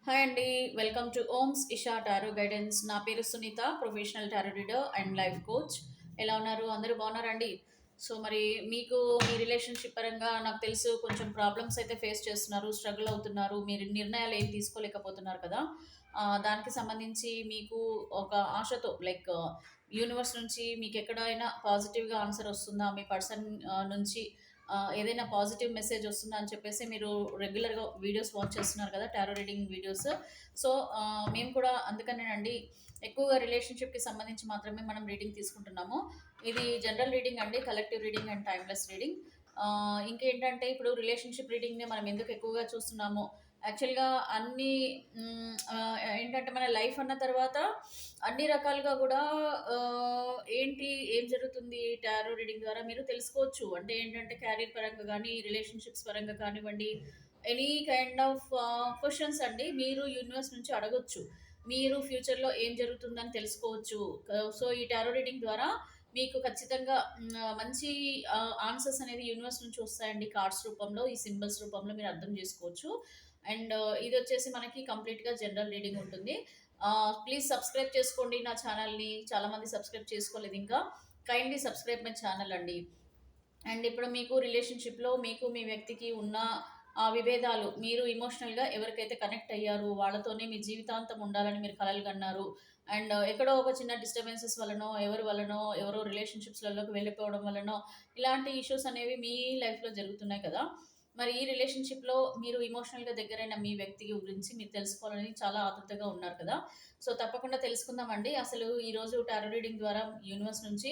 Hi అండి. Welcome to Oms Isha tarot guidance. నా పేరు Sunita, professional tarot reader and life coach. ఎలా ఉన్నారు? అందరూ బాగున్నారండి? సో మరి మీకు మీ రిలేషన్షిప్ పరంగా నాకు తెలుసు కొంచెం ప్రాబ్లమ్స్ అయితే ఫేస్ చేస్తున్నారు, స్ట్రగుల్ అవుతున్నారు, మీరు నిర్ణయాలు ఏం తీసుకోలేకపోతున్నారు కదా. దానికి సంబంధించి మీకు ఒక ఆశతో లైక్ యూనివర్స్ నుంచి మీకు ఎక్కడైనా పాజిటివ్గా ఆన్సర్ వస్తుందా, మీ పర్సన్ నుంచి ఏదైనా పాజిటివ్ మెసేజ్ వస్తుందా అని చెప్పేసి మీరు రెగ్యులర్గా వీడియోస్ వాచ్ చేస్తున్నారు కదా, టారో రీడింగ్ వీడియోస్. సో మేము కూడా అందుకనేనండి ఎక్కువగా రిలేషన్షిప్కి సంబంధించి మాత్రమే మనం రీడింగ్ తీసుకుంటున్నాము. ఇది జనరల్ రీడింగ్ అండి, collective reading and timeless reading. ఇంకేంటంటే ఇప్పుడు రిలేషన్షిప్ రీడింగ్ని మనం ఎందుకు ఎక్కువగా చూస్తున్నాము, యాక్చువల్గా అన్ని ఏంటంటే మన లైఫ్ అన్న తర్వాత అన్ని రకాలుగా కూడా ఏంటి ఏం జరుగుతుంది టారో రీడింగ్ ద్వారా మీరు తెలుసుకోవచ్చు. అంటే ఏంటంటే క్యారియర్ పరంగా కానీ, రిలేషన్షిప్స్ పరంగా కానివ్వండి, ఎనీ కైండ్ ఆఫ్ క్వశ్చన్స్ అండి మీరు యూనివర్స్ నుంచి అడగొచ్చు. మీరు ఫ్యూచర్లో ఏం జరుగుతుందని తెలుసుకోవచ్చు. సో ఈ టారో రీడింగ్ ద్వారా మీకు ఖచ్చితంగా మంచి ఆన్సర్స్ అనేది యూనివర్స్ నుంచి వస్తాయండి. కార్డ్స్ రూపంలో, ఈ సింబల్స్ రూపంలో మీరు అర్థం చేసుకోవచ్చు. అండ్ ఇది వచ్చేసి మనకి కంప్లీట్గా జనరల్ రీడింగ్ ఉంటుంది. ప్లీజ్ సబ్స్క్రైబ్ చేసుకోండి నా ఛానల్ని. చాలామంది సబ్స్క్రైబ్ చేసుకోలేదు ఇంకా. కైండ్లీ సబ్స్క్రైబ్ మై ఛానల్ అండి. అండ్ ఇప్పుడు మీకు రిలేషన్షిప్లో మీకు మీ వ్యక్తికి ఉన్న ఆ విభేదాలు, మీరు ఇమోషనల్గా ఎవరికైతే కనెక్ట్ అయ్యారు వాళ్ళతోనే మీ జీవితాంతం ఉండాలని మీరు కలలు కన్నారు. అండ్ ఎక్కడో ఒక చిన్న డిస్టర్బెన్సెస్ వలనో, ఎవరి వలనో, ఎవరో రిలేషన్షిప్స్లలోకి వెళ్ళిపోవడం వలనో ఇలాంటి ఇష్యూస్ అనేవి మీ లైఫ్లో జరుగుతున్నాయి కదా. మరి ఈ రిలేషన్షిప్లో మీరు ఇమోషనల్గా దగ్గరైన మీ వ్యక్తి గురించి మీరు తెలుసుకోవాలని చాలా ఆతృతగా ఉన్నారు కదా. సో తప్పకుండా తెలుసుకుందామండి. అసలు ఈరోజు టారో రీడింగ్ ద్వారా యూనివర్స్ నుంచి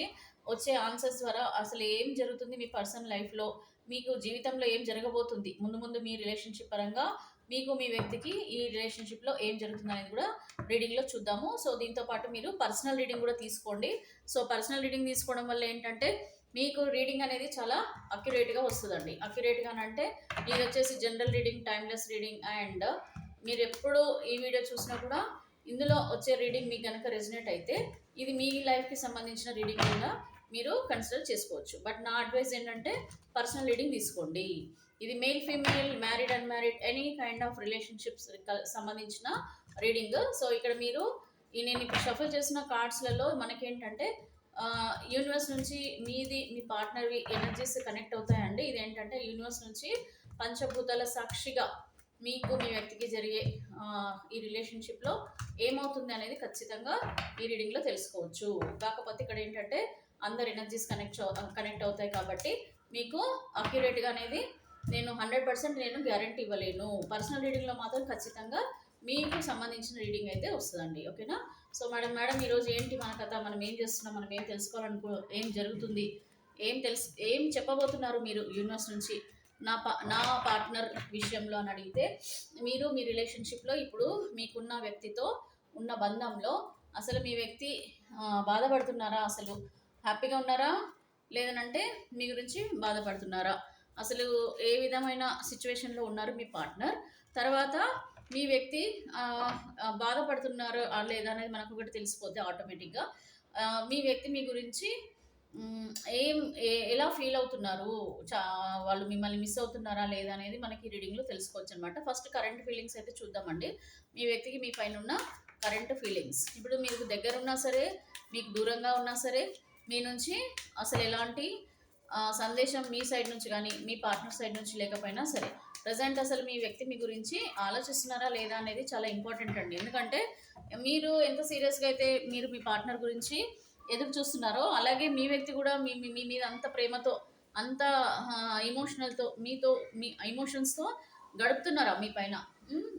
వచ్చే ఆన్సర్స్ ద్వారా అసలు ఏం జరుగుతుంది మీ పర్సనల్ లైఫ్లో, మీకు జీవితంలో ఏం జరగబోతుంది ముందు ముందు మీ రిలేషన్షిప్ పరంగా, మీకు మీ వ్యక్తికి ఈ రిలేషన్షిప్లో ఏం జరుగుతుంది అనేది కూడా రీడింగ్లో చూద్దాము. సో దీంతో పాటు మీరు పర్సనల్ రీడింగ్ కూడా తీసుకోండి. సో పర్సనల్ రీడింగ్ తీసుకోవడం వల్ల ఏంటంటే మీకు రీడింగ్ అనేది చాలా అక్యురేట్గా వస్తుందండి. అక్యురేట్గా అంటే ఇది వచ్చేసి general reading, timeless reading. And మీరు ఎప్పుడు ఈ వీడియో చూసినా కూడా ఇందులో వచ్చే రీడింగ్ మీకు కనుక రెజినేట్ అయితే ఇది మీ లైఫ్కి సంబంధించిన రీడింగ్ కింద మీరు కన్సిడర్ చేసుకోవచ్చు. బట్ నా అడ్వైస్ ఏంటంటే పర్సనల్ రీడింగ్ తీసుకోండి. ఇది male, female, married, unmarried, any kind of relationships సంబంధించిన రీడింగ్. సో ఇక్కడ మీరు నేను ఇప్పుడు షఫల్ చేసిన కార్డ్స్లలో మనకేంటంటే యూనివర్స్ నుంచి మీ పార్ట్నర్వి ఎనర్జీస్ కనెక్ట్ అవుతాయండి. ఇదేంటంటే యూనివర్స్ నుంచి పంచభూతాల సాక్షిగా మీకు మీ వ్యక్తికి జరిగే ఈ రిలేషన్షిప్లో ఏమవుతుంది అనేది ఖచ్చితంగా ఈ రీడింగ్లో తెలుసుకోవచ్చు. కాకపోతే ఇక్కడ ఏంటంటే అందరు ఎనర్జీస్ కనెక్ట్ అవుతాయి కాబట్టి మీకు అక్యురేట్గా అనేది నేను 100% నేను గ్యారంటీ ఇవ్వలేను. పర్సనల్ రీడింగ్లో మాత్రం ఖచ్చితంగా మీకు సంబంధించిన రీడింగ్ అయితే వస్తుందండి. ఓకేనా. సో మేడం ఈరోజు ఏంటి మన కథ, మనం ఏం చేస్తున్నాం, మనం ఏం ఏం జరుగుతుంది, ఏం చెప్పబోతున్నారు మీరు యూనివర్స్ నుంచి నా పార్ట్నర్ విషయంలో అని అడిగితే, మీరు మీ రిలేషన్షిప్లో ఇప్పుడు మీకున్న వ్యక్తితో ఉన్న బంధంలో అసలు మీ వ్యక్తి బాధపడుతున్నారా, అసలు హ్యాపీగా ఉన్నారా, లేదనంటే మీ గురించి బాధపడుతున్నారా, అసలు ఏ విధమైన సిచ్యువేషన్లో ఉన్నారు మీ పార్ట్నర్, తర్వాత మీ వ్యక్తి బాధపడుతున్నారు లేదా అనేది మనకు ఒకటి తెలిసిపోతే ఆటోమేటిక్గా మీ వ్యక్తి మీ గురించి ఏం ఎలా ఫీల్ అవుతున్నారు, వాళ్ళు మిమ్మల్ని మిస్ అవుతున్నారా లేదా అనేది మనకి రీడింగ్లో తెలుసుకోవచ్చు అనమాట. ఫస్ట్ కరెంట్ ఫీలింగ్స్ అయితే చూద్దామండి. మీ వ్యక్తికి మీ పైన ఉన్న కరెంట్ ఫీలింగ్స్, ఇప్పుడు మీకు దగ్గర ఉన్నా సరే, మీకు దూరంగా ఉన్నా సరే, మీ నుంచి అసలు ఎలాంటి సందేశం మీ సైడ్ నుంచి కానీ మీ పార్ట్నర్ సైడ్ నుంచి లేకపోయినా సరే ప్రజెంట్ అసలు మీ వ్యక్తి మీ గురించి ఆలోచిస్తున్నారా లేదా అనేది చాలా ఇంపార్టెంట్ అండి. ఎందుకంటే మీరు ఎంత సీరియస్గా అయితే మీరు మీ పార్ట్నర్ గురించి ఎదురు చూస్తున్నారో, అలాగే మీ వ్యక్తి కూడా మీ మీ మీద అంత ప్రేమతో, అంత ఇమోషనల్తో, మీ ఎమోషన్స్తో గడుపుతున్నారా మీ పైన,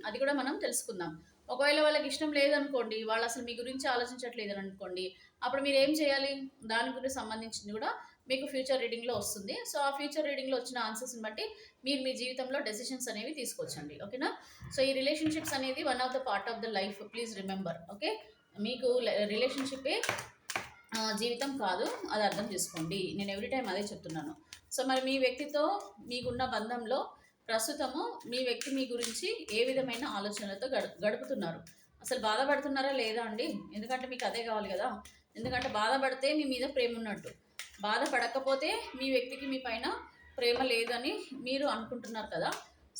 అది కూడా మనం తెలుసుకుందాం. ఒకవేళ వాళ్ళకి ఇష్టం లేదనుకోండి, వాళ్ళు అసలు మీ గురించి ఆలోచించట్లేదు అనుకోండి, అప్పుడు మీరు ఏం చేయాలి, దాని గురించి సంబంధించింది కూడా మీకు ఫ్యూచర్ రీడింగ్లో వస్తుంది. సో ఆ ఫ్యూచర్ రీడింగ్లో వచ్చిన ఆన్సర్స్ని బట్టి మీరు మీ జీవితంలో డెసిషన్స్ అనేవి తీసుకోవచ్చండి. ఓకేనా. సో ఈ రిలేషన్షిప్స్ అనేది one of the part of the life, please remember. Okay. మీకు రిలేషన్షిప్పే జీవితం కాదు, అది అర్థం చేసుకోండి. నేను ఎవ్రీ టైం అదే చెప్తున్నాను. సో మరి మీ వ్యక్తితో మీకున్న బంధంలో ప్రస్తుతము మీ వ్యక్తి మీ గురించి ఏ విధమైన ఆలోచనలతో గడుపుతున్నారు, అసలు బాధపడుతున్నారా లేదా అండి. ఎందుకంటే మీకు అదే కావాలి కదా. ఎందుకంటే బాధపడితే మీ మీద ప్రేమ ఉన్నట్టు, బాధపడకపోతే మీ వ్యక్తికి మీ పైన ప్రేమ లేదని మీరు అనుకుంటున్నారు కదా.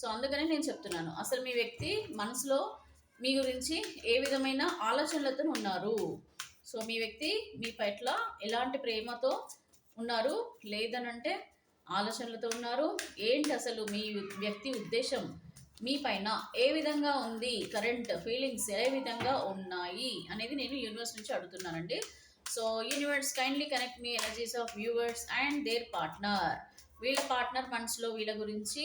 సో అందుకనే నేను చెప్తున్నాను, అసలు మీ వ్యక్తి మనసులో మీ గురించి ఏ విధమైన ఆలోచనలతో ఉన్నారు. సో మీ వ్యక్తి మీ పట్ల ఎలాంటి ప్రేమతో ఉన్నారు, లేదనంటే ఆలోచనలతో ఉన్నారు. ఏంటి అసలు మీ వ్యక్తి ఉద్దేశం మీ పైన ఏ విధంగా ఉంది, కరెంట్ ఫీలింగ్స్ ఏ విధంగా ఉన్నాయి అనేది నేను యూనివర్స్ నుంచి అడుగుతున్నానండి. So universe kindly connect me energies of viewers and their partner. వీళ్ళ పార్ట్నర్ మనసులో వీళ్ళ గురించి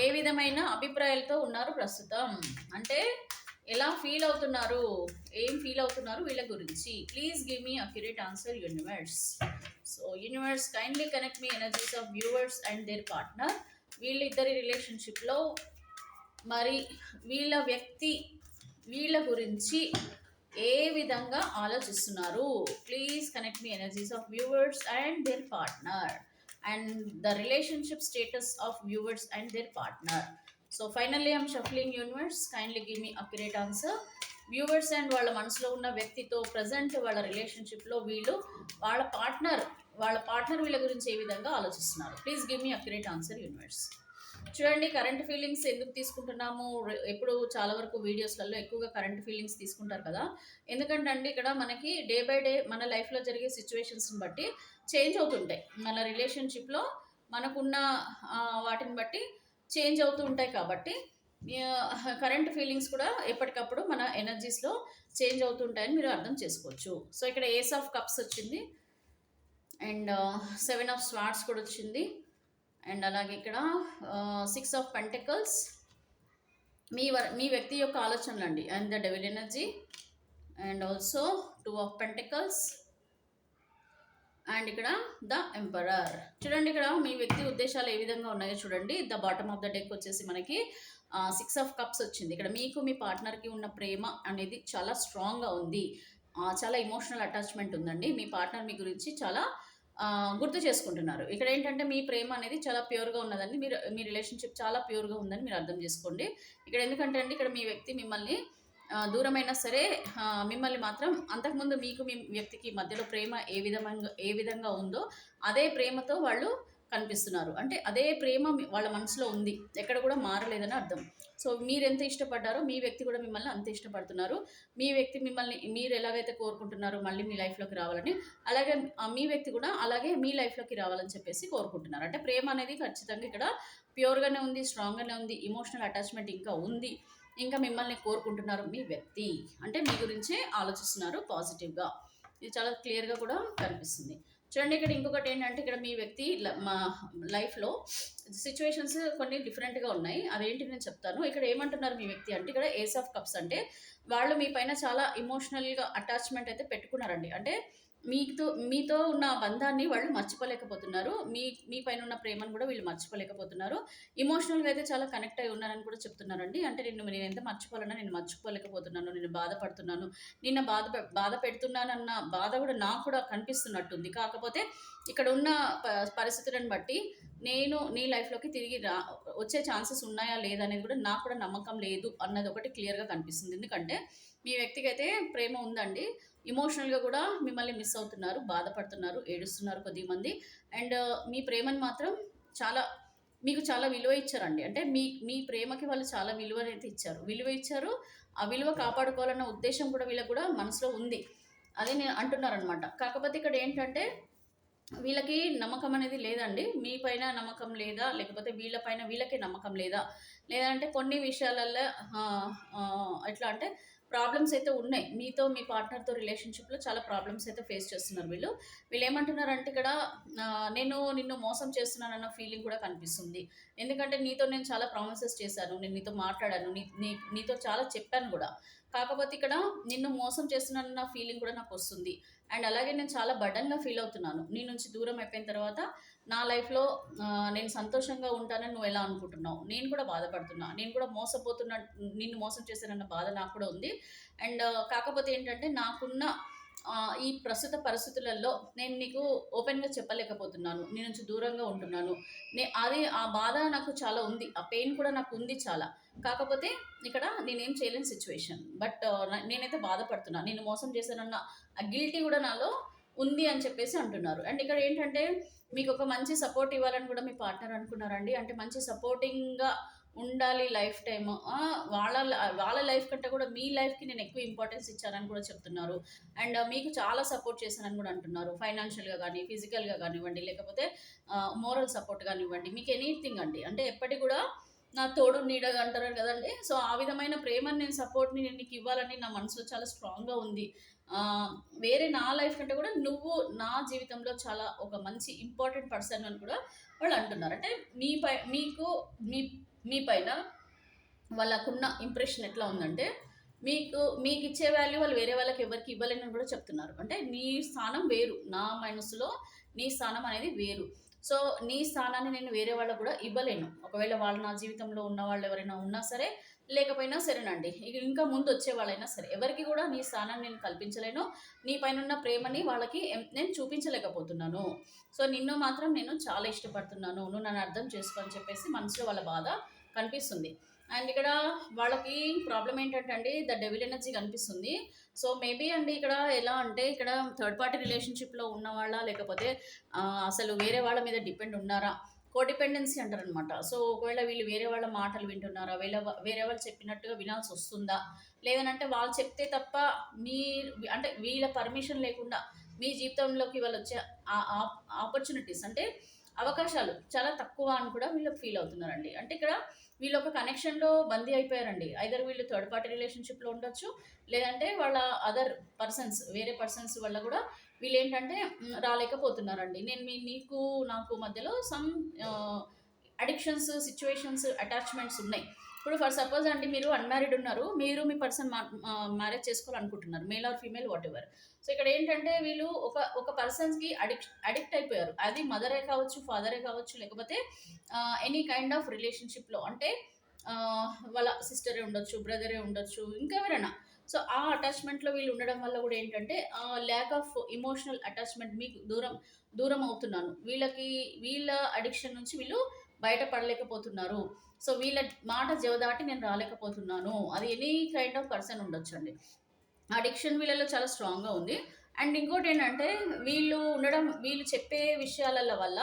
ఏ విధమైన అభిప్రాయాలతో ఉన్నారు ప్రస్తుతం, అంటే ఎలా ఫీల్ అవుతున్నారు, ఏం ఫీల్ అవుతున్నారు వీళ్ళ గురించి. Please give me accurate answer universe. So universe kindly connect me energies of viewers and their partner. వీళ్ళిద్దరి రిలేషన్షిప్లో మరి వీళ్ళ వ్యక్తి వీళ్ళ గురించి ఏ విధంగా ఆలోచిస్తున్నారు. Please connect me energies of viewers and their partner and the relationship status of viewers and their partner. So finally I'm shuffling universe, kindly give me accurate answer. Viewers and వాళ్ళ మనసులో ఉన్న వ్యక్తితో ప్రజెంట్ వాళ్ళ రిలేషన్షిప్లో వీళ్ళు వాళ్ళ partner వీళ్ళ గురించి ఏ విధంగా ఆలోచిస్తున్నారు. Please give me accurate answer universe. చూడండి, కరెంట్ ఫీలింగ్స్ ఎందుకు తీసుకుంటున్నాము, ఎప్పుడు చాలా వరకు వీడియోస్లలో ఎక్కువగా కరెంట్ ఫీలింగ్స్ తీసుకుంటారు కదా. ఎందుకంటే అండి ఇక్కడ మనకి డే బై డే మన లైఫ్లో జరిగే సిచ్యువేషన్స్ని బట్టి చేంజ్ అవుతుంటాయి. మన రిలేషన్షిప్లో మనకున్న వాటిని బట్టి చేంజ్ అవుతూ ఉంటాయి కాబట్టి కరెంట్ ఫీలింగ్స్ కూడా ఎప్పటికప్పుడు మన ఎనర్జీస్లో చేంజ్ అవుతుంటాయని మీరు అర్థం చేసుకోవచ్చు. సో ఇక్కడ ఏస్ ఆఫ్ కప్స్ వచ్చింది అండ్ 7 ఆఫ్ స్వార్డ్స్ కూడా వచ్చింది అండ్ అలాగే ఇక్కడ 6 ఆఫ్ పెంటికల్స్ మీ వ్యక్తి యొక్క ఆలోచనలు అండి and the devil energy and also 2 of pentacles and ఇక్కడ ద ఎంపరర్. చూడండి ఇక్కడ మీ వ్యక్తి ఉద్దేశాలు ఏ విధంగా ఉన్నాయో చూడండి. The bottom of the deck వచ్చేసి మనకి 6 ఆఫ్ కప్స్ వచ్చింది. ఇక్కడ మీకు మీ పార్ట్నర్కి ఉన్న ప్రేమ అనేది చాలా స్ట్రాంగ్గా ఉంది, చాలా ఎమోషనల్ అటాచ్మెంట్ ఉందండి. మీ పార్ట్నర్ మీ గురించి చాలా గుర్తు చేసుకుంటున్నారు. ఇక్కడ ఏంటంటే మీ ప్రేమ అనేది చాలా ప్యూర్గా ఉన్నదని మీ రిలేషన్షిప్ చాలా ప్యూర్గా ఉందని మీరు అర్థం చేసుకోండి. ఇక్కడ ఎందుకంటే అండి ఇక్కడ మీ వ్యక్తి మిమ్మల్ని దూరమైనా సరే మిమ్మల్ని మాత్రం అంతకుముందు మీకు మీ వ్యక్తికి మధ్యలో ప్రేమ ఏ విధంగా ఉందో అదే ప్రేమతో వాళ్ళు కనిపిస్తున్నారు. అంటే అదే ప్రేమ వాళ్ళ మనసులో ఉంది, ఎక్కడ కూడా మారలేదని అర్థం. సో మీరు ఎంత ఇష్టపడ్డారో మీ వ్యక్తి కూడా మిమ్మల్ని అంత ఇష్టపడుతున్నారు. మీ వ్యక్తి మిమ్మల్ని మీరు ఎలాగైతే కోరుకుంటున్నారో మళ్ళీ మీ లైఫ్లోకి రావాలని, అలాగే మీ వ్యక్తి కూడా అలాగే మీ లైఫ్లోకి రావాలని చెప్పేసి కోరుకుంటున్నారు. అంటే ప్రేమ అనేది ఖచ్చితంగా ఇక్కడ ప్యూర్గానే ఉంది, స్ట్రాంగ్గానే ఉంది, ఎమోషనల్ అటాచ్మెంట్ ఇంకా ఉంది, ఇంకా మిమ్మల్ని కోరుకుంటున్నారు మీ వ్యక్తి. అంటే మీ గురించే ఆలోచిస్తున్నారు పాజిటివ్గా. ఇది చాలా క్లియర్గా కూడా కనిపిస్తుంది. చూడండి ఇక్కడ ఇంకొకటి ఏంటంటే ఇక్కడ మీ వ్యక్తి మా లైఫ్లో సిచ్యువేషన్స్ కొన్ని డిఫరెంట్గా ఉన్నాయి. అదేంటి నేను చెప్తాను. ఇక్కడ ఏమంటున్నారు మీ వ్యక్తి అంటే ఇక్కడ ఏస్ ఆఫ్ కప్స్ అంటే వాళ్ళు మీ పైన చాలా ఇమోషనల్గా అటాచ్మెంట్ అయితే పెట్టుకున్నారండి. అంటే మీతో ఉన్న బంధాన్ని వాళ్ళు మర్చిపోలేకపోతున్నారు. మీ పైన ఉన్న ప్రేమను కూడా వీళ్ళు మర్చిపోలేకపోతున్నారు. ఎమోషనల్గా అయితే చాలా కనెక్ట్ అయి ఉన్నారని కూడా చెప్తున్నారండి. అంటే నేను ఎంత మర్చిపోవాలన్నా నేను మర్చిపోలేకపోతున్నాను, నేను బాధపడుతున్నాను, నిన్న బాధ పెడుతున్నానన్న బాధ కూడా నాకు కూడా కనిపిస్తున్నట్టుంది. కాకపోతే ఇక్కడ ఉన్న పరిస్థితులను బట్టి నేను నీ లైఫ్లోకి తిరిగి వచ్చే ఛాన్సెస్ ఉన్నాయా లేదా అనేది కూడా నాకు కూడా నమ్మకం లేదు అన్నది ఒకటి క్లియర్గా కనిపిస్తుంది. ఎందుకంటే మీ వ్యక్తికి అయితే ప్రేమ ఉందండి, ఎమోషనల్గా కూడా మిమ్మల్ని మిస్ అవుతున్నారు, బాధపడుతున్నారు, ఏడుస్తున్నారు కొద్దిమంది. అండ్ మీ ప్రేమను మాత్రం మీకు చాలా విలువ ఇచ్చారండి. అంటే మీ ప్రేమకి వాళ్ళు చాలా విలువనైతే ఇచ్చారు. ఆ విలువ కాపాడుకోవాలన్న ఉద్దేశం కూడా వీళ్ళకి కూడా మనసులో ఉంది, అదే నేను అంటున్నారనమాట. కాకపోతే ఇక్కడ ఏంటంటే వీళ్ళకి నమ్మకం అనేది లేదండి. మీ పైన నమ్మకం లేదా, లేకపోతే వీళ్ళకే నమ్మకం లేదా, లేదంటే కొన్ని విషయాలల్లో ఎట్లా అంటే ప్రాబ్లమ్స్ అయితే ఉన్నాయి. మీతో మీ పార్ట్నర్తో రిలేషన్షిప్లో చాలా ప్రాబ్లమ్స్ అయితే ఫేస్ చేస్తున్నారు వీళ్ళు ఏమంటున్నారంటే ఇక్కడ నేను నిన్ను మోసం చేస్తున్నానన్న ఫీలింగ్ కూడా కనిపిస్తుంది. ఎందుకంటే నేను చాలా ప్రామిసెస్ చేశాను, నేను నీతో మాట్లాడాను, నీతో చాలా చెప్పాను కూడా. కాకపోతే ఇక్కడ నిన్ను మోసం చేస్తున్నానన్న ఫీలింగ్ కూడా నాకు వస్తుంది. అండ్ అలాగే నేను చాలా బర్డన్గా ఫీల్ అవుతున్నాను. నీ నుంచి దూరం అయిపోయిన తర్వాత నా లైఫ్లో నేను సంతోషంగా ఉంటానని నువ్వు ఎలా అనుకుంటున్నావు, నేను కూడా బాధపడుతున్నా, నేను కూడా నిన్ను మోసం చేశానన్న బాధ నాకు కూడా ఉంది. అండ్ కాకపోతే ఏంటంటే నాకున్న ఈ ప్రస్తుత పరిస్థితులలో నేను నీకు ఓపెన్గా చెప్పలేకపోతున్నాను, నీ నుంచి దూరంగా ఉంటున్నాను. ఆ బాధ నాకు చాలా ఉంది, ఆ పెయిన్ కూడా నాకు ఉంది చాలా. కాకపోతే ఇక్కడ నేనేం చేయలేని సిచ్యువేషన్. బట్ నేనైతే బాధపడుతున్నా, నేను మోసం చేశానన్న ఆ గిల్టీ కూడా నాలో ఉంది అని చెప్పేసి అంటున్నారు. అండ్ ఇక్కడ ఏంటంటే మీకు ఒక మంచి సపోర్ట్ ఇవ్వాలని కూడా మీ పార్ట్నర్ అనుకున్నారండి. అంటే మంచి సపోర్టింగ్గా ఉండాలి లైఫ్ టైమ్. వాళ్ళ లైఫ్ కంటే కూడా మీ లైఫ్‌కి నేను ఎక్కువ ఇంపార్టెన్స్ ఇచ్చానని కూడా చెప్తున్నారు. అండ్ మీకు చాలా సపోర్ట్ చేశానని కూడా అంటున్నారు. ఫైనాన్షియల్‌గా గానీ, ఫిజికల్‌గా గానివ్వండి, లేకపోతే మోరల్ సపోర్ట్ గానివ్వండి, మీకు ఎనీథింగ్ అండి. అంటే ఎప్పటికి కూడా నా తోడు నీడగా అంటారు కదండీ! సో, ఆ విధమైన ప్రేమని నేను సపోర్ట్‌ని నేను నీకివ్వాలని నా మనసులో చాలా స్ట్రాంగ్‌గా ఉంది. వేరే నా లైఫ్ కంటే కూడా నువ్వు నా జీవితంలో చాలా ఒక మంచి ఇంపార్టెంట్ పర్సన్ అని కూడా వాళ్ళు అంటున్నారు. అంటే మీకు మీ మీ పైన వాళ్ళకున్న ఇంప్రెషన్ ఎట్లా ఉందంటే, మీకిచ్చే వాల్యూ వాళ్ళు వేరే వాళ్ళకి ఎవరికీ ఇవ్వలేనని కూడా చెప్తున్నారు. అంటే నీ స్థానం వేరు. నా మనసులో నీ స్థానం అనేది వేరు. సో, నీ స్థానాన్ని నేను వేరే వాళ్ళకి కూడా ఇవ్వలేను. ఒకవేళ వాళ్ళు నా జీవితంలో ఉన్నవాళ్ళు ఎవరైనా ఉన్నా సరే, లేకపోయినా సరేనండి. ఇక ఇంకా ముందొచ్చే వాళ్ళైనా సరే. ఎవరికీ కూడా నీ స్థానాన్ని నేను కల్పించలేను. నీ పైనున్న ప్రేమని వాళ్ళకి నేను చూపించలేకపోతున్నాను. సో, నిన్ను మాత్రం నేను చాలా ఇష్టపడుతున్నాను. నువ్వు నన్ను అర్థం చేసుకో అని చెప్పేసి మనసులో వాళ్ళ బాధ కనిపిస్తుంది. అండ్ ఇక్కడ వాళ్ళకి ప్రాబ్లమ్ ఏంటంటే అండి, ద డెవిల్ ఎనర్జీ కనిపిస్తుంది. సో, మేబీ అండి ఇక్కడ ఎలా అంటే, ఇక్కడ థర్డ్ పార్టీ రిలేషన్‌షిప్‌లో ఉన్నవాళ్ళా? లేకపోతే అసలు వేరే వాళ్ళ మీద డిపెండ్ ఉన్నారా? కోడిపెండెన్సీ అంటారనమాట. సో, ఒకవేళ వీళ్ళు వేరే వాళ్ళ మాటలు వింటున్నారా? వేరే వాళ్ళు చెప్పినట్టుగా వినాల్సొస్తుందా? లేదనంటే వాళ్ళు చెప్తే తప్ప అంటే వీళ్ళ పర్మిషన్ లేకుండా మీ జీవితంలోకి వాళ్ళొచ్చే ఆ ఆప్ ఆపర్చునిటీస్ అంటే అవకాశాలు చాలా తక్కువ అని కూడా వీళ్ళు ఫీల్ అవుతున్నారండి. అంటే ఇక్కడ వీళ్ళొక కనెక్షన్‌లో బందీ అయిపోయారండి. ఐదర్ వీళ్ళు థర్డ్ పార్టీ రిలేషన్‌షిప్‌లో ఉండొచ్చు. లేదంటే వాళ్ళ అదర్ వేరే పర్సన్స్ వల్ల గూడా వీళ్ళేంటంటే రాలేకపోతున్నారండి. నీకు నాకు మధ్యలో ఆహ్, అడిక్షన్స్, సిట్యుయేషన్స్, అటాచ్‌మెంట్స్ ఉన్నాయి. ఇప్పుడు ఫర్ సపోజ్ అండి మీరు అన్‌మ్యారీడ్ ఉన్నారు. మీరు మీ పర్సన్ మ్యారేజ్ చేసుకోవాలనుకుంటున్నారు. Male or female whatever. So, ఇక్కడ ఏంటంటే వీళ్ళు ఒక పర్సన్స్‌కి అడిక్ట్ అయిపోయారు. అది మదరే కావచ్చు, ఫాదరే కావచ్చు, లేకపోతే ఎనీ కైండ్ ఆఫ్ రిలేషన్‌షిప్‌లో అంటే వాళ్ళ సిస్టరే ఉండొచ్చు, బ్రదరే ఉండొచ్చు, ఇంకెవరైనా. సో, ఆ అటాచ్‌మెంట్‌లో వీళ్ళు ఉండడం వల్ల గూడా ఏంటంటే ల్యాక్ ఆఫ్ ఎమోషనల్ అటాచ్‌మెంట్ మీకు దూరం అవుతున్నాను. వీళ్ళ అడిక్షన్ నుంచి వీళ్ళు బయట పడలేకపోతున్నారు. సో, వీళ్ళ మాట జవదాటి నేను రాలేకపోతున్నాను. అది ఎనీ కైండ్ ఆఫ్ పర్సన్ ఉండొచ్చండి. అడిక్షన్ వీళ్ళలో చాలా స్ట్రాంగ్‌గా ఉంది. అండ్ ఇంకోటేంటంటే వీళ్ళు చెప్పే విషయాలల్ల వల్ల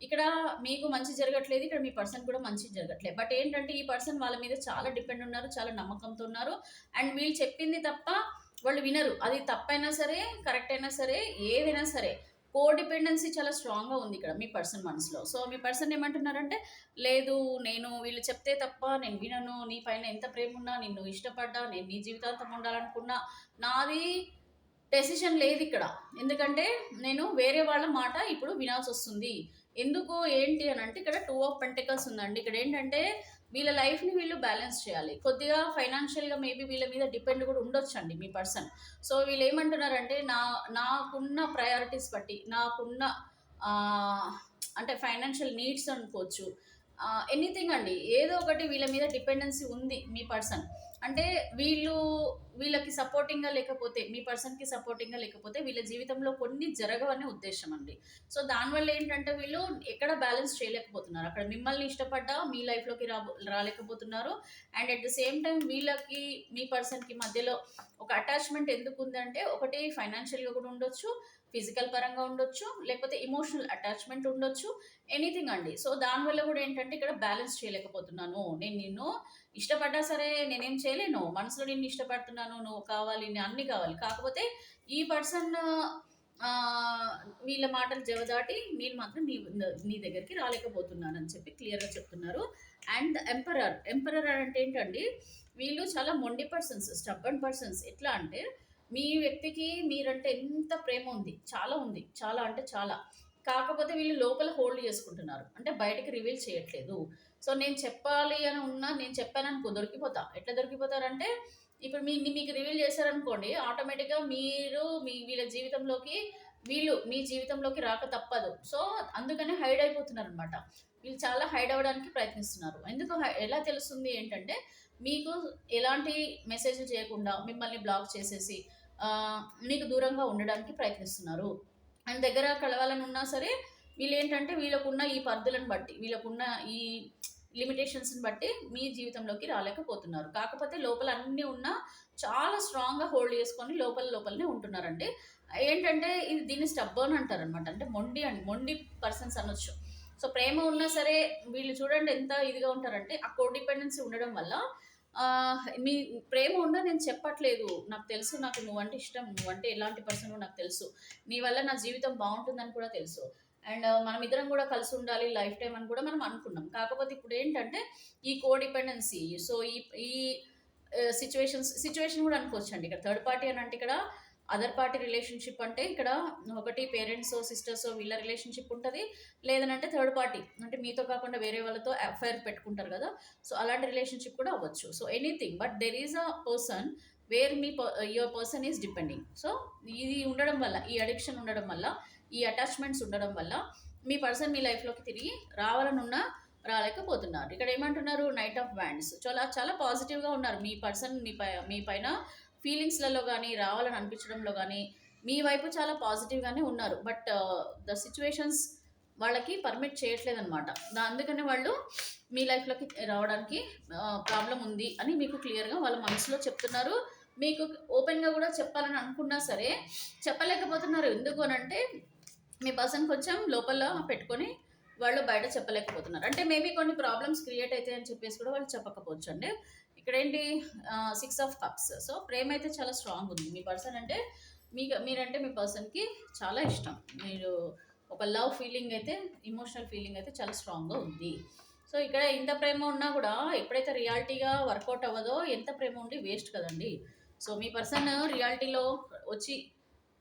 ఇక్కడ మీకు మంచి జరగట్లేదు. ఇక్కడ మీ పర్సన్ కూడా మంచి జరగట్లేదు. బట్ ఏంటంటే ఈ పర్సన్ వాళ్ళ మీద చాలా డిపెండ్ ఉన్నారు. చాలా నమ్మకంతో ఉన్నారు. అండ్ వీళ్ళు చెప్పింది తప్ప వాళ్ళు వినరు. అది తప్పైనా సరే, కరెక్ట్ అయినా సరే, ఏదైనా సరే. కోడిపెండెన్సీ చాలా స్ట్రాంగ్‌గా ఉంది ఇక్కడ మీ పర్సన్ మనసులో. సో, మీ పర్సన్ ఏమంటున్నారంటే, లేదు నేను వీళ్ళు చెప్తే తప్ప నేను వినను. నీ పైన ఎంత ప్రేమున్నా, నిన్ను ఇష్టపడ్డా, నేను నీ జీవితాంతం ఉండాలనుకున్నా, నాది డెసిషన్ లేదిక్కడ. ఎందుకంటే నేను వేరే వాళ్ళ మాట ఇప్పుడు వినాల్సొస్తుంది. ఎందుకు ఏంటి అనంటే ఇక్కడ 2 ఆఫ్ పెంటకల్స్ ఉందండి. ఇక్కడేంటంటే వీళ్ళ లైఫ్‌ని వీళ్ళు బ్యాలెన్స్ చేయాలి. కొద్దిగా ఫైనాన్షియల్‌గా మేబీ వీళ్ళ మీద డిపెండ్ కూడా ఉండొచ్చండి మీ పర్సన్. సో, వీళ్ళేమంటున్నారంటే నాకున్న ప్రయారిటీస్ బట్టి, నాకున్న ఆహ్, అంటే ఫైనాన్షియల్ నీడ్స్ అనుకోవచ్చు. ఎనీథింగ్ అండి. ఏదో ఒకటి వీళ్ళ మీద డిపెండెన్సీ ఉంది మీ పర్సన్. అంటే వీళ్ళకి సపోర్టింగ్‌గా లేకపోతే, మీ పర్సన్‌కి సపోర్టింగ్‌గా లేకపోతే వీళ్ళ జీవితంలో కొన్ని జరగవని ఉద్దేశ్యం అండి. సో, దానివల్ల ఏంటంటే వీళ్ళు ఎక్కడ బ్యాలెన్స్ చేయలేకపోతున్నారు. అక్కడ మిమ్మల్ని ఇష్టపడ్డా మీ లైఫ్‌లోకి రాలేకపోతున్నారు. And at the same time వీళ్ళకి, మీ పర్సన్‌కి మధ్యలో ఒక అటాచ్‌మెంట్ ఎందుకుందంటే ఒకటి ఫైనాన్షియల్‌గా కూడా ఉండొచ్చు, ఫిజికల్ పరంగా ఉండొచ్చు, లేకపోతే ఎమోషనల్ అటాచ్‌మెంట్ ఉండొచ్చు. ఎనీథింగ్ అండి. సో, దానివల్ల కూడా ఏంటంటే ఇక్కడ బ్యాలెన్స్ చేయలేకపోతున్నాను. నేను నిన్ను ఇష్టపడ్డా సరే నేనేం చేయలేను. మనసులో నిన్ను ఇష్టపడుతున్నాను. నువ్వు కావాలి, అన్నీ కావాలి. కాకపోతే ఈ పర్సన్ ఆహ్, వీళ్ళ మాటలు జవదాటి నేను మాత్రం నీ దగ్గరికి రాలేకపోతున్నానని చెప్పి క్లియర్‌గా చెప్తున్నారు. అండ్ ఎంపరర్ అంటే ఏంటండి, వీళ్ళు చాలా మొండి పర్సన్స్, స్టబ్బర్న్ పర్సన్స్. ఎట్లా అంటే మీ వ్యక్తికి మీరంటే ఎంత ప్రేమ ఉంది. చాలా ఉంది. చాలా అంటే చాలా. కాకపోతే వీళ్ళు లోపల హోల్డ్ చేసుకుంటున్నారు. అంటే బయటికి రివీల్ చేయట్లేదు. సో, నేను చెప్పాలి అని ఉన్నా నేను చెప్పాననుకో దొరికిపోతా. ఎట్లా దొరికిపోతారంటే, ఇప్పుడు మీకు రివీల్ చేశారనుకోండి, ఆటోమేటిక్‌గా వీళ్ళ జీవితంలోకి మీ జీవితంలోకి రాక తప్పదు. సో, అందుకనే హైడ్ అయిపోతున్నారనమాట. వీళ్ళు చాలా హైడ్ అవ్వడానికి ప్రయత్నిస్తున్నారు. ఎలా తెలుస్తుంది ఏంటంటే, మీకు ఎలాంటి మెసేజ్‌లు చేయకుండా మిమ్మల్ని బ్లాక్ చేసేసి మీకు దూరంగా ఉండడానికి ప్రయత్నిస్తున్నారు. అండ్ దగ్గర కలవాలని ఉన్నా సరే, వీళ్ళేంటంటే వీళ్ళకున్న ఈ పరిధులను బట్టి, వీళ్ళకున్న ఈ లిమిటేషన్స్‌ని బట్టి మీ జీవితంలోకి రాలేకపోతున్నారు. కాకపోతే లోపల అన్నీ ఉన్నా చాలా స్ట్రాంగ్‌గా హోల్డ్ చేసుకొని లోపలనే ఉంటున్నారండి. ఏంటంటే దీన్ని స్టబ్బర్న్ అంటారనమాట. అంటే మొండి పర్సన్స్ అనొచ్చు. సో ప్రేమ ఉన్నా సరే వీళ్ళు చూడండి ఎంత ఇదిగా ఉంటారంటే ఆ కోడిపెండెన్సీ ఉండడం వల్ల మీ ప్రేమ ఉండ నేను చెప్పట్లేదు, నాకు తెలుసు, నాకు నువ్వంటే ఇష్టం, నువ్వంటే ఎలాంటి పర్సన్ నాకు తెలుసు, నీ వల్ల నా జీవితం బాగుంటుందని కూడా తెలుసు, అండ్ మనం ఇద్దరం కూడా కలిసి ఉండాలి లైఫ్ టైం అని కూడా మనం అనుకున్నాం. కాకపోతే ఇప్పుడు ఏంటంటే ఈ కోడిపెండెన్సీ, సో ఈ సిచ్యువేషన్ కూడా అనుకోవచ్చు అండి. ఇక్కడ థర్డ్ పార్టీ అని అంటే ఇక్కడ అదర్ పార్టీ రిలేషన్షిప్ అంటే ఇక్కడ ఒకటి పేరెంట్స్ సిస్టర్స్ వీళ్ళ రిలేషన్షిప్ ఉంటుంది, లేదనంటే థర్డ్ పార్టీ అంటే మీతో కాకుండా వేరే వాళ్ళతో అఫైర్ పెట్టుకుంటారు కదా, సో అలాంటి రిలేషన్షిప్ కూడా అవ్వచ్చు. So anything but there is a person wear me your person is depending. So ఇది ఉండడం వల్ల, ఈ అడిక్షన్ ఉండడం వల్ల, ఈ అటాచ్మెంట్స్ ఉండడం వల్ల మీ పర్సన్ మీ లైఫ్లోకి తిరిగి రావాలనున్నా రాలేకపోతున్నారు. ఇక్కడ ఏమంటున్నారు, నైట్ ఆఫ్ వ్యాండ్స్, చాలా చాలా పాజిటివ్గా ఉన్నారు మీ పర్సన్, మీ పైన ఫీలింగ్స్లలో కానీ రావాలని అనిపించడంలో కానీ మీ వైపు చాలా పాజిటివ్గానే ఉన్నారు. బట్ ద సిచ్యువేషన్స్ వాళ్ళకి పర్మిట్ చేయట్లేదు అనమాట. అందుకనే వాళ్ళు మీ లైఫ్లోకి రావడానికి ప్రాబ్లం ఉంది అని మీకు క్లియర్గా వాళ్ళ మనసులో చెప్తున్నారు. మీకు ఓపెన్గా కూడా చెప్పాలని అనుకున్నా సరే చెప్పలేకపోతున్నారు. ఎందుకు అనంటే మీ పర్సన్ కొంచెం లోపల పెట్టుకొని వాళ్ళు బయట చెప్పలేకపోతున్నారు. అంటే మేబీ కొన్ని ప్రాబ్లమ్స్ క్రియేట్ అవుతాయి అని చెప్పేసి కూడా వాళ్ళు చెప్పకపోవచ్చు అండి. ఇక్కడ ఏంటి, 6 ఆఫ్ కప్స్. సో ప్రేమ అయితే చాలా స్ట్రాంగ్ ఉంది. మీ పర్సన్ అంటే మీరంటే మీ పర్సన్కి చాలా ఇష్టం. మీరు ఒక లవ్ ఫీలింగ్ అయితే, ఇమోషనల్ ఫీలింగ్ అయితే చాలా స్ట్రాంగ్గా ఉంది. సో ఇక్కడ ఇంత ప్రేమ ఉన్నా కూడా ఎప్పుడైతే రియాలిటీగా వర్కౌట్ అవ్వదో, ఎంత ప్రేమ ఉండి వేస్ట్ కదండి. సో మీ పర్సన్ రియాలిటీలో వచ్చి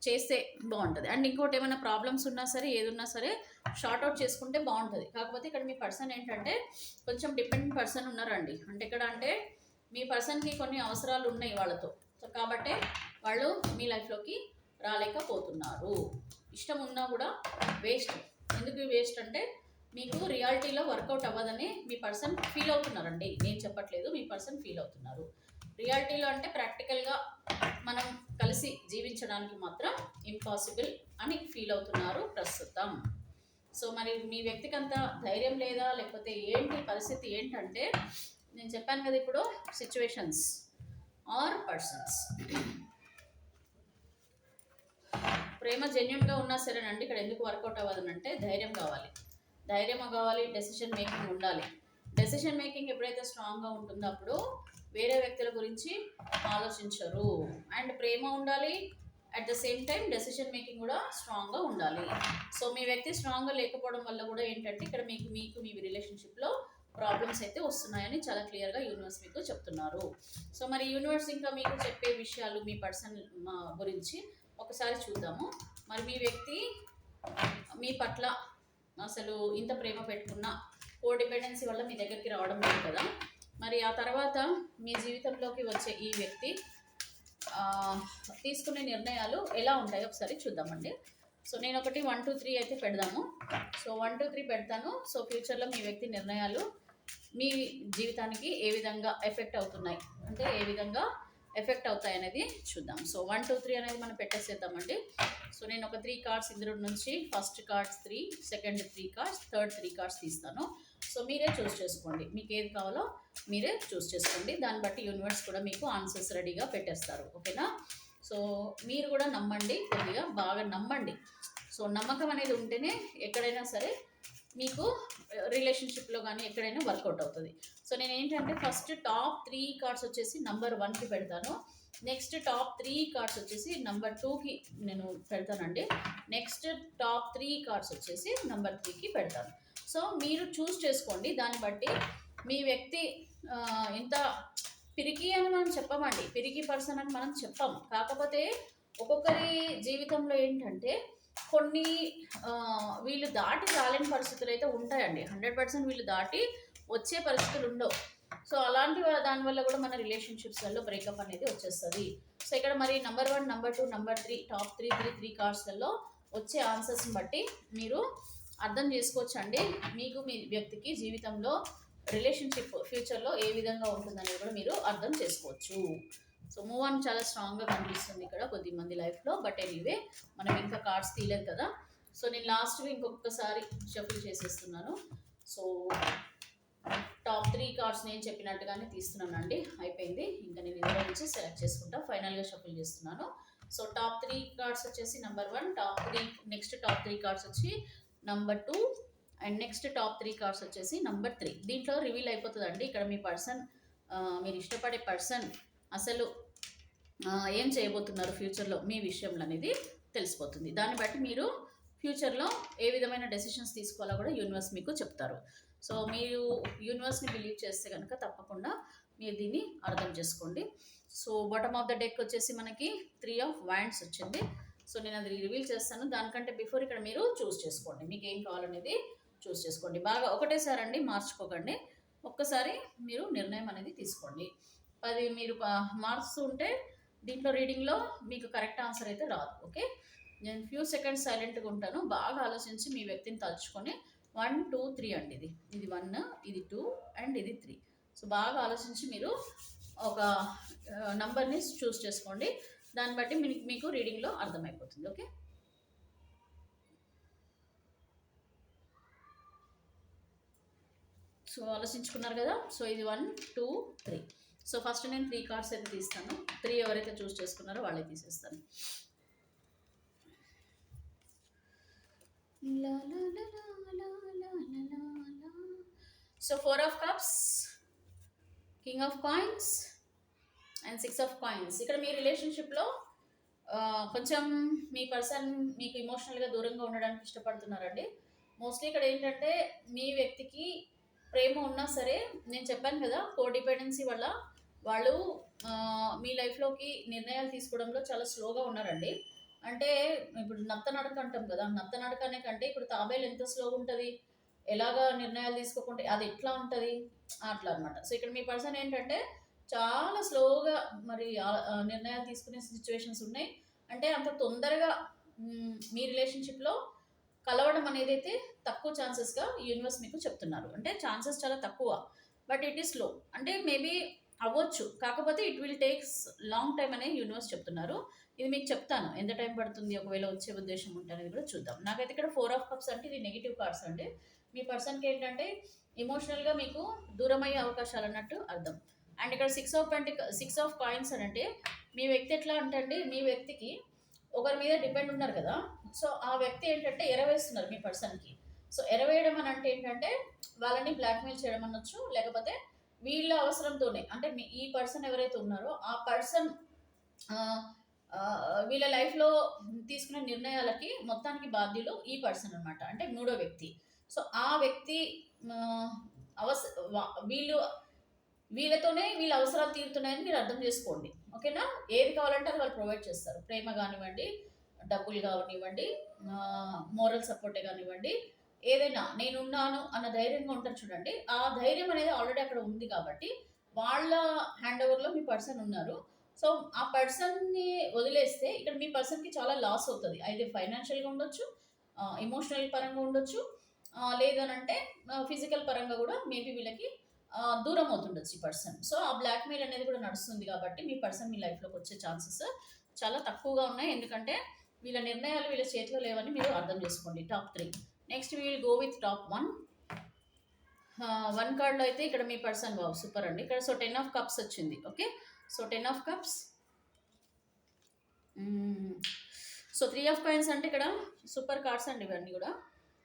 చేస్తే బాగుంటుంది. అండ్ ఇంకోటి ఏమైనా ప్రాబ్లమ్స్ ఉన్నా సరే, ఏదున్నా సరే షార్ట్అవుట్ చేసుకుంటే బాగుంటుంది. కాకపోతే ఇక్కడ మీ పర్సన్ ఏంటంటే కొంచెం డిపెండెంట్ పర్సన్ ఉన్నారండి. అంటే ఇక్కడ అంటే మీ పర్సన్కి కొన్ని అవసరాలు ఉన్నాయి వాళ్ళతో, సో కాబట్టి వాళ్ళు మీ లైఫ్లోకి రాలేకపోతున్నారు. ఇష్టం ఉన్నా కూడా వేస్ట్. ఎందుకు వేస్ట్ అంటే మీకు రియాలిటీలో వర్కౌట్ అవ్వదని మీ పర్సన్ ఫీల్ అవుతున్నారండి. నేను చెప్పట్లేదు, మీ పర్సన్ ఫీల్ అవుతున్నారు. రియాలిటీలో అంటే ప్రాక్టికల్గా మనం కలిసి జీవించడానికి మాత్రం ఇంపాసిబుల్ అని ఫీల్ అవుతున్నారు ప్రస్తుతం. సో మరి మీ వ్యక్తికి అంత ధైర్యం లేదా, లేకపోతే ఏంటి పరిస్థితి ఏంటంటే నేను చెప్పాను కదా ఇప్పుడు సిచ్యువేషన్స్ ఆర్ పర్సన్స్. ప్రేమ జెన్యున్గా ఉన్నా సరేనండి, ఇక్కడ ఎందుకు వర్కౌట్ అవ్వదనంటే ధైర్యం కావాలి, డెసిషన్ మేకింగ్ ఉండాలి. డెసిషన్ మేకింగ్ ఎప్పుడైతే స్ట్రాంగ్గా ఉంటుందో అప్పుడు వేరే వ్యక్తుల గురించి ఆలోచించరు. అండ్ ప్రేమ ఉండాలి, at the same time decision making కూడా స్ట్రాంగ్గా ఉండాలి. సో మీ వ్యక్తి స్ట్రాంగ్గా లేకపోవడం వల్ల కూడా ఏంటంటే ఇక్కడ మీకు మీ రిలేషన్షిప్లో ప్రాబ్లమ్స్ అయితే వస్తున్నాయని చాలా క్లియర్గా యూనివర్స్ మీకు చెప్తున్నారు. సో మరి యూనివర్స్ ఇంకా మీకు చెప్పే విషయాలు మీ పర్సన్ గురించి ఒకసారి చూద్దాము. మరి మీ వ్యక్తి మీ పట్ల అసలు ఇంత ప్రేమ పెట్టుకున్న కోడిపెండెన్సీ వల్ల మీ దగ్గరికి రావడం లేదు కదా, మరి ఆ తర్వాత మీ జీవితంలోకి వచ్చే ఈ వ్యక్తి తీసుకునే నిర్ణయాలు ఎలా ఉంటాయో ఒకసారి చూద్దామండి. సో నేను ఒకటి 1 2 3 అయితే పెడదాము. సో 1 2 3 పెడతాను. సో ఫ్యూచర్లో మీ వ్యక్తి నిర్ణయాలు మీ జీవితానికి ఏ విధంగా ఎఫెక్ట్ అవుతున్నాయి, అంటే ఏ విధంగా ఎఫెక్ట్ అవుతాయి అనేది చూద్దాం. సో 1 2 3 అనేది మనం పెట్టేసేద్దామండి. సో నేను ఒక 3 కార్డ్స్ ఇందులో నుంచి first cards 3, second 3 cards, third 3 cards తీస్తాను. సో మీరే చూస్ చేసుకోండి, మీకు ఏది కావాలో మీరే చూస్ చేసుకోండి. దాన్ని బట్టి యూనివర్స్ కూడా మీకు ఆన్సర్స్ రెడీగా పెట్టేస్తారు. ఓకేనా? సో మీరు కూడా నమ్మండి, కొద్దిగా బాగా నమ్మండి. సో నమ్మకం అనేది ఉంటేనే ఎక్కడైనా సరే మీకు రిలేషన్షిప్లో కానీ ఎక్కడైనా వర్కౌట్ అవుతుంది. సో నేను ఏంటంటే ఫస్ట్ టాప్ 3 కార్డ్స్ వచ్చేసి నంబర్ 1కి పెడతాను. నెక్స్ట్ టాప్ 3 కార్డ్స్ వచ్చేసి నంబర్ 2కి నేను పెడతానండి. నెక్స్ట్ టాప్ 3 కార్డ్స్ వచ్చేసి నంబర్ 3కి పెడతాను. సో మీరు చూస్ చేసుకోండి. దాన్ని బట్టి మీ వ్యక్తి ఎంత పిరికి అని మనం చెప్పమండి, పిరికి పర్సన్ అని మనం చెప్పాం. కాకపోతే ఒక్కొక్కరి జీవితంలో ఏంటంటే కొన్ని వీళ్ళు దాటి రాలేని పరిస్థితులు అయితే ఉంటాయండి. 100% వీళ్ళు దాటి వచ్చే పరిస్థితులు ఉండవు. సో అలాంటి దానివల్ల కూడా మన రిలేషన్షిప్స్లలో బ్రేకప్ అనేది వచ్చేస్తుంది. సో ఇక్కడ మరి నంబర్ 1, నంబర్ 2, నంబర్ 3 టాప్ 3 కార్డ్స్లలో వచ్చే ఆన్సర్స్ని బట్టి మీరు అర్థం చేసుకోవచ్చు అండి. మీకు మీ వ్యక్తికి జీవితంలో రిలేషన్షిప్ ఫ్యూచర్లో ఏ విధంగా ఉంటుందనేది కూడా మీరు అర్థం చేసుకోవచ్చు. సో మూవ్ ఆన్ చాలా స్ట్రాంగ్గా కనిపిస్తుంది ఇక్కడ కొద్దిమంది లైఫ్లో. బట్ ఎనీవే మనం ఇంకా కార్డ్స్ తీయలేదు కదా, సో నేను లాస్ట్గా ఇంకొకసారి షఫుల్ చేసేస్తున్నాను. సో టాప్ 3 కార్డ్స్ నేను చెప్పినట్టుగానే తీస్తున్నానండి. అయిపోయింది, ఇంకా నేను ఇందులో నుంచి సెలెక్ట్ చేసుకుంటా, ఫైనల్గా షఫుల్ చేస్తున్నాను. సో టాప్ 3 కార్డ్స్ వచ్చేసి నంబర్ 1, నెక్స్ట్ టాప్ 3 కార్డ్స్ వచ్చి number 2 and next top 3 cards వచ్చేసి నంబర్ 3. దీంట్లో రివీల్ అయిపోతుందండి ఇక్కడ మీ పర్సన్, మీరు ఇష్టపడే పర్సన్ అసలు ఏం చేయబోతున్నారు ఫ్యూచర్లో మీ విషయంలో అనేది తెలిసిపోతుంది. దాన్ని బట్టి మీరు ఫ్యూచర్లో ఏ విధమైన డెసిషన్స్ తీసుకోవాలో కూడా యూనివర్స్ మీకు చెప్తారు. సో మీరు యూనివర్స్ని బిలీవ్ చేస్తే కనుక తప్పకుండా మీరు దీన్ని అర్థం చేసుకోండి. So bottom of the deck వచ్చేసి మనకి 3 ఆఫ్ వ్యాండ్స్ వచ్చింది. సో నేను అది రివీల్ చేస్తాను. దానికంటే బిఫోర్ ఇక్కడ మీరు చూస్ చేసుకోండి, మీకు ఏం కావాలనేది చూస్ చేసుకోండి. బాగా ఒకటేసారి అండి, మార్చుకోకండి. ఒక్కసారి మీరు నిర్ణయం అనేది తీసుకోండి. అది మీరు మార్చుతూ ఉంటే దీంట్లో రీడింగ్లో మీకు కరెక్ట్ ఆన్సర్ అయితే రాదు. ఓకే, నేను ఫ్యూ సెకండ్స్ సైలెంట్గా ఉంటాను. బాగా ఆలోచించి మీ వ్యక్తిని తలుచుకొని 1 2 3 అండి, ఇది 1, ఇది 2 అండ్ ఇది 3. సో బాగా ఆలోచించి మీరు ఒక నంబర్ని చూస్ చేసుకోండి. దాన్ని బట్టి మీకు రీడింగ్లో అర్థమైపోతుంది. ఓకే, సో ఆలోచించుకున్నారు కదా. సో ఇది 1 2 3. సో ఫస్ట్ నేను 3 కార్డ్స్ అయితే తీస్తాను. 3 ఎవరైతే చూస్ చేసుకున్నారో వాళ్ళే తీసేస్తాను. So 4 of cups, king of coins and 6 of coins. ఇక్కడ మీ రిలేషన్షిప్లో కొంచెం మీ పర్సన్ మీకు ఇమోషనల్గా దూరంగా ఉండడానికి ఇష్టపడుతున్నారండి. మోస్ట్లీ ఇక్కడ ఏంటంటే మీ వ్యక్తికి ప్రేమ ఉన్నా సరే, నేను చెప్పాను కదా కోడిపెండెన్సీ వల్ల వాళ్ళు మీ లైఫ్లోకి నిర్ణయాలు తీసుకోవడంలో చాలా స్లోగా ఉన్నారండి. అంటే ఇప్పుడు నత్త నడక అంటాం కదా, నత్త నడక అనే కంటే ఇప్పుడు తాబేలు ఎంత స్లోగా ఉంటుంది, ఎలాగా నిర్ణయాలు తీసుకోకుంటే అది ఎట్లా ఉంటుంది అట్లా అనమాట. సో ఇక్కడ మీ పర్సన్ ఏంటంటే చాలా స్లోగా మరి నిర్ణయాలు తీసుకునే సిచ్యువేషన్స్ ఉన్నాయి. అంటే అంత తొందరగా మీ రిలేషన్షిప్లో కలవడం అనేది అయితే తక్కువ ఛాన్సెస్గా యూనివర్స్ మీకు చెప్తున్నారు. అంటే ఛాన్సెస్ చాలా తక్కువ, బట్ ఇట్ ఈస్ స్లో. అంటే మేబీ అవ్వచ్చు, కాకపోతే it will takes long time అనే యూనివర్స్ చెప్తున్నారు. ఇది మీకు చెప్తాను ఎంత టైం పడుతుంది, ఒకవేళ వచ్చే ఉద్దేశం ఉంటే అనేది కూడా చూద్దాం. నాకైతే ఇక్కడ 4 ఆఫ్ కప్స్ అంటే ఇది నెగిటివ్ కార్డ్స్ అండి. మీ పర్సన్కి ఏంటంటే ఎమోషనల్గా మీకు దూరం అయ్యే అవకాశాలు అన్నట్టు అర్థం. అండ్ ఇక్కడ 6 ఆఫ్ కాయిన్స్ అని అంటే మీ వ్యక్తి ఎట్లా అంటే అండి, మీ వ్యక్తికి ఒకరి మీద డిపెండ్ ఉన్నారు కదా. సో ఆ వ్యక్తి ఏంటంటే ఎరవేస్తున్నారు మీ పర్సన్కి. సో ఎరవేయడం అని అంటే ఏంటంటే వాళ్ళని బ్లాక్మెయిల్ చేయడం అనొచ్చు, లేకపోతే వీళ్ళ అవసరంతోనే అంటే ఈ పర్సన్ ఎవరైతే ఉన్నారో ఆ పర్సన్ వీళ్ళ లైఫ్లో తీసుకునే నిర్ణయాలకి మొత్తానికి బాధ్యులు ఈ పర్సన్ అనమాట, అంటే మూడో వ్యక్తి. సో ఆ వ్యక్తి వీళ్ళతోనే వీళ్ళ అవసరాలు తీరుతున్నాయని మీరు అర్థం చేసుకోండి. ఓకేనా, ఏది కావాలంటే అది వాళ్ళు ప్రొవైడ్ చేస్తారు. ప్రేమ కానివ్వండి, డబ్బులు కానివ్వండి, మోరల్ సపోర్టే కానివ్వండి, ఏదైనా నేనున్నాను అన్న ధైర్యంగా ఉంటారు చూడండి. ఆ ధైర్యం అనేది ఆల్రెడీ అక్కడ ఉంది కాబట్టి వాళ్ళ హ్యాండ్ ఓవర్లో మీ పర్సన్ ఉన్నారు. సో ఆ పర్సన్ని వదిలేస్తే ఇక్కడ మీ పర్సన్కి చాలా లాస్ అవుతుంది. అయితే ఫైనాన్షియల్గా ఉండొచ్చు, ఎమోషనల్ పరంగా ఉండొచ్చు, లేదనంటే ఫిజికల్ పరంగా కూడా మేబీ వీళ్ళకి దూరం అవుతుండొచ్చు ఈ పర్సన్. సో ఆ బ్లాక్మెయిల్ అనేది కూడా నడుస్తుంది కాబట్టి మీ పర్సన్ మీ లైఫ్లోకి వచ్చే ఛాన్సెస్ చాలా తక్కువగా ఉన్నాయి. ఎందుకంటే వీళ్ళ నిర్ణయాలు వీళ్ళ చేతిలో లేవని మీరు అర్థం చేసుకోండి. Top 3. Next we will go with top 1. 1 కార్డ్లో అయితే ఇక్కడ మీ పర్సన్ వావ్ సూపర్ అండి. ఇక్కడ సో 10 ఆఫ్ కప్స్ వచ్చింది. Okay, so 10 of cups, so 3 of coins అంటే ఇక్కడ సూపర్ కార్డ్స్ అండి ఇవన్నీ కూడా.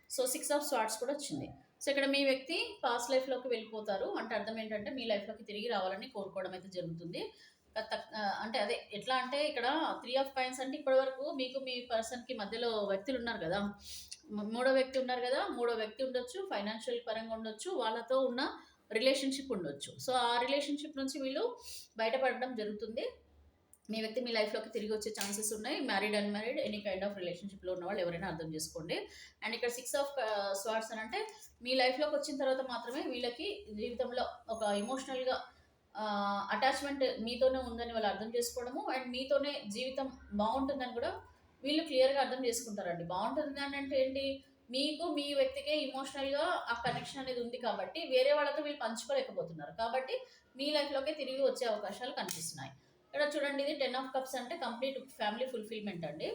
సో 6 ఆఫ్ స్వార్డ్స్ కూడా వచ్చింది. సో ఇక్కడ మీ వ్యక్తి పాస్ట్ లైఫ్లోకి వెళ్ళిపోతారు. అంటే అర్థం ఏంటంటే మీ లైఫ్లోకి తిరిగి రావాలని కోరుకోవడం అయితే జరుగుతుంది. అంటే అదే ఎట్లా అంటే ఇక్కడ 3 ఆఫ్ కాయిన్స్ అంటే ఇప్పటివరకు మీకు మీ పర్సన్కి మధ్యలో వ్యక్తులు ఉన్నారు కదా, మూడో వ్యక్తి ఉన్నారు కదా, మూడో వ్యక్తి ఉండొచ్చు, ఫైనాన్షియల్ పరంగా ఉండొచ్చు, వాళ్ళతో ఉన్న రిలేషన్షిప్ ఉండొచ్చు. సో ఆ రిలేషన్షిప్ నుంచి వీళ్ళు బయటపడడం జరుగుతుంది. మీ వ్యక్తి మీ లైఫ్లోకి తిరిగి వచ్చే ఛాన్సెస్ ఉన్నాయి. Married unmarried any kind of రిలేషన్షిప్లో ఉన్న వాళ్ళు ఎవరైనా అర్థం చేసుకోండి. అండ్ ఇక్కడ 6 ఆఫ్ స్వార్డ్స్ అని అంటే మీ లైఫ్లోకి వచ్చిన తర్వాత మాత్రమే వీళ్ళకి జీవితంలో ఒక ఎమోషనల్గా అటాచ్మెంట్ మీతోనే ఉందని వాళ్ళు అర్థం చేసుకోవడము, అండ్ మీతోనే జీవితం బాగుంటుందని కూడా వీళ్ళు క్లియర్గా అర్థం చేసుకుంటారండి. బాగుంటుంది అని అంటే ఏంటి, మీకు మీ వ్యక్తికే ఇమోషనల్గా ఆ కనెక్షన్ అనేది ఉంది కాబట్టి వేరే వాళ్ళతో వీళ్ళు పంచుకోలేకపోతున్నారు. కాబట్టి మీ లైఫ్లోకే తిరిగి వచ్చే అవకాశాలు కనిపిస్తున్నాయి. ఇక్కడ చూడండి, ఇది 10 ఆఫ్ కప్స్ అంటే కంప్లీట్ ఫ్యామిలీ ఫుల్ఫిల్మెంట్ అండి.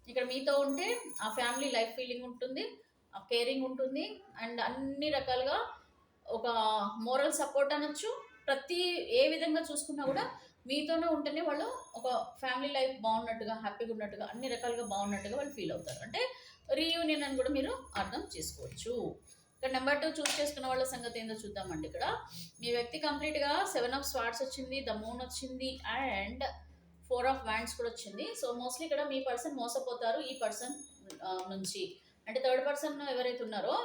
ఇక్కడ మీతో ఉంటే ఆ ఫ్యామిలీ లైఫ్ ఫీలింగ్ ఉంటుంది, ఆ కేరింగ్ ఉంటుంది, అండ్ అన్ని రకాలుగా ఒక మోరల్ సపోర్ట్ అనొచ్చు. ప్రతి ఏ విధంగా చూసుకున్నా కూడా మీతోనే ఉంటేనే వాళ్ళు ఒక ఫ్యామిలీ లైఫ్ బాగున్నట్టుగా, హ్యాపీగా ఉన్నట్టుగా, అన్ని రకాలుగా బాగున్నట్టుగా వాళ్ళు ఫీల్ అవుతారు. అంటే రీయూనియన్ అని కూడా మీరు అర్థం చేసుకోవచ్చు. ఇక్కడ నెంబర్ 2 చూస్ చేసుకున్న వాళ్ళ సంగతి ఏందో చూద్దామండి. ఇక్కడ మీ వ్యక్తి కంప్లీట్గా 7 ఆఫ్ స్వార్డ్స్ వచ్చింది, ద మూన్ వచ్చింది అండ్ 4 ఆఫ్ వ్యాండ్స్ కూడా వచ్చింది. సో మోస్ట్లీ ఇక్కడ మీ పర్సన్ మోసపోతారు ఈ పర్సన్ నుంచి. అంటే థర్డ్ పర్సన్ ఎవరైతే ఉన్నారో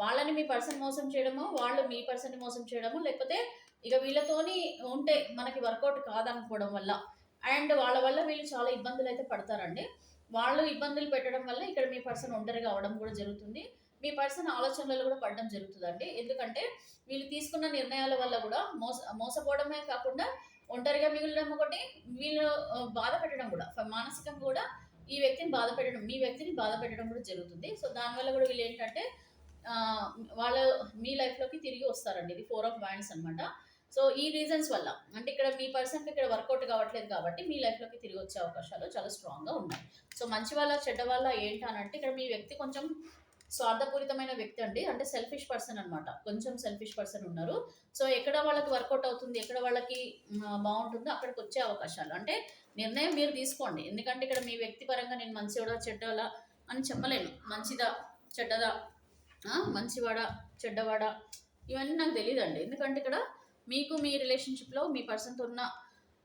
వాళ్ళని మీ పర్సన్ మోసం చేయడము, వాళ్ళు మీ పర్సన్ని మోసం చేయడము, లేకపోతే ఇక వీళ్ళతోని ఉంటే మనకి వర్కౌట్ కాదనుకోవడం వల్ల అండ్ వాళ్ళ వల్ల వీళ్ళు చాలా ఇబ్బందులు అయితే పడతారండి. వాళ్ళు ఇబ్బందులు పెట్టడం వల్ల ఇక్కడ మీ పర్సన్ ఒంటరిగా అవడం కూడా జరుగుతుంది. మీ పర్సన్ ఆలోచనలు కూడా పడడం జరుగుతుందండి. ఎందుకంటే వీళ్ళు తీసుకున్న నిర్ణయాల వల్ల కూడా మోసపోవడమే కాకుండా ఒంటరిగా మిగలడం ఒకటి, వీళ్ళు బాధ పెట్టడం కూడా, మానసికంగా కూడా ఈ వ్యక్తిని బాధ పెట్టడం, మీ వ్యక్తిని బాధ పెట్టడం కూడా జరుగుతుంది. సో దానివల్ల కూడా వీళ్ళు ఏంటంటే వాళ్ళు మీ లైఫ్లోకి తిరిగి వస్తారండి. ఇది 4 ఆఫ్ వ్యాండ్స్ అనమాట. సో ఈ రీజన్స్ వల్ల అంటే ఇక్కడ మీ పర్సన్కి ఇక్కడ వర్కౌట్ కావట్లేదు కాబట్టి మీ లైఫ్లోకి తిరిగి వచ్చే అవకాశాలు చాలా స్ట్రాంగ్గా ఉన్నాయి. సో మంచి వాళ్ళ చెడ్డ వాళ్ళ ఏంటనంటే ఇక్కడ మీ వ్యక్తి కొంచెం స్వార్థపూరితమైన వ్యక్తి అండి. అంటే సెల్ఫిష్ పర్సన్ అనమాట. కొంచెం సెల్ఫిష్ పర్సన్ ఉన్నారు. సో ఎక్కడ వాళ్ళకి వర్కౌట్ అవుతుంది, ఎక్కడ వాళ్ళకి బాగుంటుందో అక్కడికి వచ్చే అవకాశాలు. అంటే నిర్ణయం మీరు తీసుకోండి. ఎందుకంటే ఇక్కడ మీ వ్యక్తి పరంగా నేను మంచివాడా చెడ్డలా అని చెప్పలేను. మంచిదా చెడ్డదా, మంచివాడా చెడ్డవాడా ఇవన్నీ నాకు తెలియదండి. ఎందుకంటే ఇక్కడ మీకు మీ రిలేషన్షిప్లో మీ పర్సన్తో ఉన్న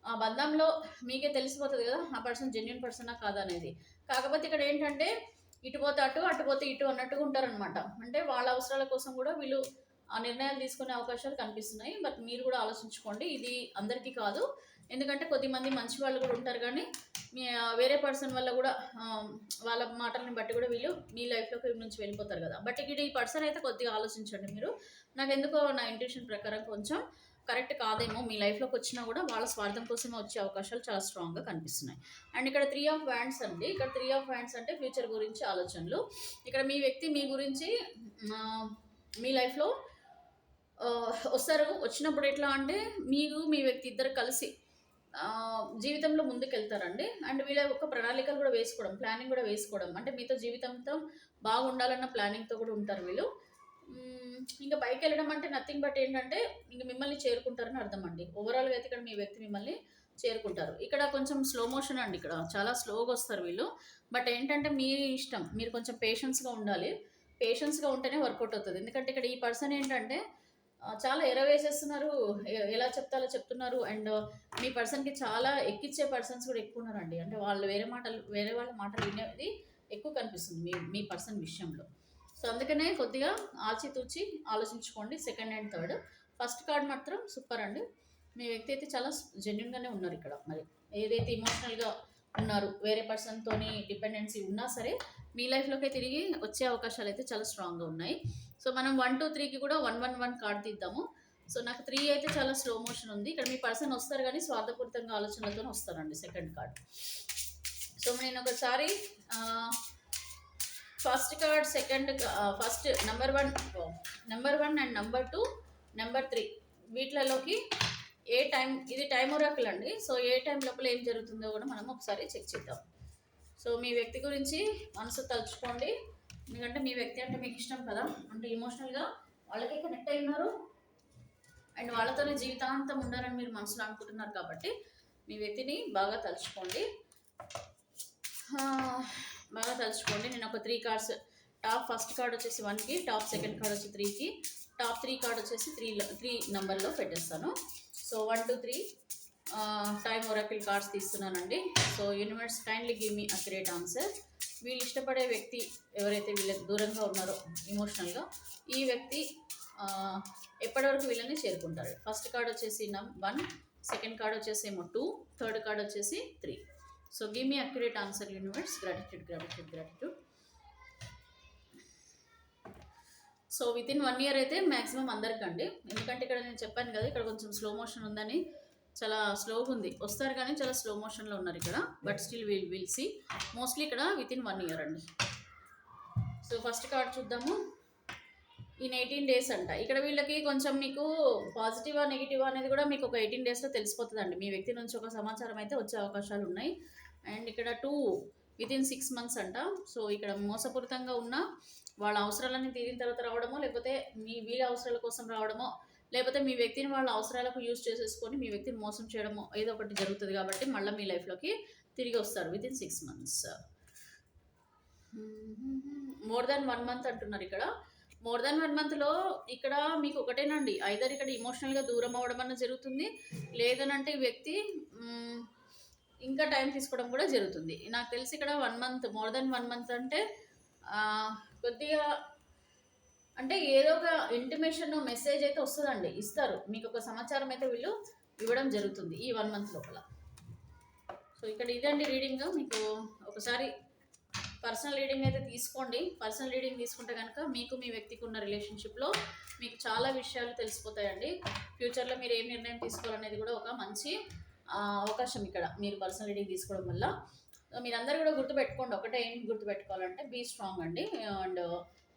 ఆ బంధంలో మీకే తెలిసిపోతుంది కదా ఆ పర్సన్ జెన్యున్ పర్సనా కాదా అనేది. కాకపోతే ఇక్కడ ఏంటంటే ఇటు పోతే అటు, అటు పోతే ఇటు అన్నట్టుగా ఉంటారనమాట. అంటే వాళ్ళ అవసరాల కోసం కూడా వీళ్ళు ఆ నిర్ణయాలు తీసుకునే అవకాశాలు కనిపిస్తున్నాయి. బట్ మీరు కూడా ఆలోచించుకోండి, ఇది అందరికీ కాదు. ఎందుకంటే కొద్దిమంది మంచి వాళ్ళు కూడా ఉంటారు, కానీ మీ వేరే పర్సన్ వల్ల కూడా వాళ్ళ మాటలని బట్టి కూడా వీళ్ళు మీ లైఫ్లోకి నుంచి వెళ్ళిపోతారు కదా. బట్ ఇక్కడ ఈ పర్సన్ అయితే కొద్దిగా ఆలోచించండి మీరు. నాకు ఎందుకో నా ఇంట్యూషన్ ప్రకారం కొంచెం కరెక్ట్ కాదేమో, మీ లైఫ్లోకి వచ్చినా కూడా వాళ్ళ స్వార్థం కోసమే వచ్చే అవకాశాలు చాలా స్ట్రాంగ్గా కనిపిస్తున్నాయి. అండ్ ఇక్కడ 3 ఆఫ్ వ్యాండ్స్ అండి. ఇక్కడ 3 ఆఫ్ వ్యాండ్స్ అంటే ఫ్యూచర్ గురించి ఆలోచనలు. ఇక్కడ మీ వ్యక్తి మీ గురించి మీ లైఫ్లో వస్తారు. వచ్చినప్పుడు ఎట్లా అంటే మీరు మీ వ్యక్తి ఇద్దరు కలిసి జీవితంలో ముందుకెళ్తారండి. అండ్ వీళ్ళ యొక్క ప్రణాళికలు కూడా వేసుకోవడం, ప్లానింగ్ కూడా వేసుకోవడం, అంటే మీతో జీవితంతో బాగుండాలన్న ప్లానింగ్తో కూడా ఉంటారు వీళ్ళు. ఇంకా పైకి వెళ్ళడం అంటే నథింగ్ బట్ ఏంటంటే ఇంక మిమ్మల్ని చేరుకుంటారని అర్థం అండి. ఓవరాల్గా అయితే ఇక్కడ మీ వ్యక్తి మిమ్మల్ని చేరుకుంటారు. ఇక్కడ కొంచెం స్లో మోషన్ అండి. ఇక్కడ చాలా స్లోగా వస్తారు వీళ్ళు. బట్ ఏంటంటే మీ ఇష్టం, మీరు కొంచెం పేషెన్స్గా ఉండాలి. పేషెన్స్గా ఉంటేనే వర్కౌట్ అవుతుంది. ఎందుకంటే ఇక్కడ ఈ పర్సన్ ఏంటంటే చాలా ఎరవేసేస్తున్నారు, ఎలా చెప్తారో చెప్తున్నారు. అండ్ మీ పర్సన్కి చాలా ఎక్కిచ్చే పర్సన్స్ కూడా ఎక్కువ ఉన్నారండి. అంటే వాళ్ళు వేరే వాళ్ళ మాటలు వినేది ఎక్కువ కనిపిస్తుంది మీ పర్సన్ విషయంలో. సో అందుకనే కొద్దిగా ఆచితూచి ఆలోచించుకోండి second and third. First card మాత్రం సూపర్ అండి. మీ వ్యక్తి అయితే చాలా జెన్యున్గానే ఉన్నారు ఇక్కడ. మరి ఏదైతే ఇమోషనల్గా ఉన్నారు, వేరే పర్సన్తోని డిపెండెన్సీ ఉన్నా సరే మీ లైఫ్లోకి తిరిగి వచ్చే అవకాశాలు అయితే చాలా స్ట్రాంగ్గా ఉన్నాయి. సో మనం 1 2 3కి కూడా 1 కార్డ్ తీద్దాము. సో నాకు 3 అయితే చాలా స్లో మోషన్ ఉంది. ఇక్కడ మీ పర్సన్ వస్తారు కానీ స్వార్థపూరితంగా ఆలోచనలతో వస్తారండి సెకండ్ కార్డ్. సో నేను ఒకసారి first card first number 1 and number 2 number 3 వీటిలలోకి ఏ టైం, ఇది టైం ఒరాకిల్ అండి. సో ఏ టైం లోపల ఏం జరుగుతుందో కూడా మనం ఒకసారి చెక్ చేద్దాం. సో మీ వ్యక్తి గురించి మనసు తలుచుకోండి. ఎందుకంటే మీ వ్యక్తి అంటే మీకు ఇష్టం కదా, అంటే ఇమోషనల్గా వాళ్ళకే కనెక్ట్ అయి ఉన్నారు అండ్ వాళ్ళతోనే జీవితాంతం ఉండాలని మీరు మనసులో అనుకుంటున్నారు. కాబట్టి మీ వ్యక్తిని బాగా తలుచుకోండి. నేను ఒక 3 కార్డ్స్, టాప్ ఫస్ట్ కార్డ్ వచ్చేసి 1కి, టాప్ సెకండ్ కార్డ్ వచ్చి 3కి, టాప్ 3 కార్డ్ వచ్చేసి 3 నెంబర్లో పెట్టేస్తాను. సో 1 2 3 టైమ్ ఒరాకిల్ కార్డ్స్ తీస్తున్నానండి. So universe kindly give me accurate answer. వీళ్ళు ఇష్టపడే వ్యక్తి ఎవరైతే వీళ్ళకి దూరంగా ఉన్నారో ఇమోషనల్గా, ఈ వ్యక్తి ఎప్పటివరకు వీళ్ళని చేరుకుంటారు. ఫస్ట్ కార్డ్ వచ్చేసి 1, సెకండ్ కార్డ్ వచ్చేసి 2, థర్డ్ కార్డ్ వచ్చేసి 3. So give me accurate answer universe. Gratitude. So within 1 year అయితే మ్యాక్సిమం అందరికండి. ఎందుకంటే ఇక్కడ నేను చెప్పాను కదా, ఇక్కడ కొంచెం స్లో మోషన్ ఉందని, చాలా స్లోగా ఉంది. వస్తారు కానీ చాలా స్లో మోషన్లో ఉన్నారు ఇక్కడ. But still will see. Mostly ఇక్కడ వితిన్ 1 ఇయర్ అండి. సో ఫస్ట్ కార్డ్ చూద్దాము. ఇన్ 18 days అంట. ఇక్కడ వీళ్ళకి కొంచెం మీకు పాజిటివా నెగిటివా అనేది కూడా మీకు ఒక 18 daysలో తెలిసిపోతుందండి. మీ వ్యక్తి నుంచి ఒక సమాచారం అయితే వచ్చే అవకాశాలు ఉన్నాయి. అండ్ ఇక్కడ 2 వితిన్ 6 months అంట. సో ఇక్కడ మోసపూరితంగా ఉన్న వాళ్ళ అవసరాలన్నీ తీరిన తర్వాత రావడమో, లేకపోతే వీళ్ళ అవసరాల కోసం రావడమో, లేకపోతే మీ వ్యక్తిని వాళ్ళ అవసరాలకు యూజ్ చేసేసుకొని మీ వ్యక్తిని మోసం చేయడమో ఏదో ఒకటి జరుగుతుంది. కాబట్టి మళ్ళీ మీ లైఫ్లోకి తిరిగి వస్తారు within 6 months. More than 1 month అంటున్నారు ఇక్కడ. మోర్ దాన్ 1 మంత్‌లో ఇక్కడ మీకు ఒకటేనండి. ఐదర్ ఇక్కడ ఎమోషనల్‌గా దూరం అవ్వడం అన్నా జరుగుతుంది. లేదనంటే ఈ వ్యక్తి హ్మ్, ఇంకా టైం తీసుకోవడం కూడా జరుగుతుంది. నాకు తెలిసి ఇక్కడ 1 మంత్, మోర్ దాన్ 1 మంత్ అంటే కొద్దిగా అంటే ఏదో ఒక ఇంటిమేషన్ మెసేజ్ అయితే వస్తదండి. ఇస్తారు. మీకొక సమాచారం అయితే వీళ్ళు ఇవ్వడం జరుగుతుంది ఈ 1 మంత్ లోపల. సో ఇక్కడ ఇదండి రీడింగ్. మీకు ఒకసారి పర్సనల్ రీడింగ్ అయితే తీసుకోండి. పర్సనల్ రీడింగ్ తీసుకుంటే కనుక మీకు మీ వ్యక్తికి ఉన్న రిలేషన్షిప్లో మీకు చాలా విషయాలు తెలిసిపోతాయండి. ఫ్యూచర్లో మీరు ఏం నిర్ణయం తీసుకోవాలనేది కూడా ఒక మంచి అవకాశం ఇక్కడ మీరు పర్సనల్ రీడింగ్ తీసుకోవడం వల్ల. మీరందరూ కూడా గుర్తుపెట్టుకోండి. ఒకటే ఏం గుర్తుపెట్టుకోవాలంటే బీ స్ట్రాంగ్ అండి అండ్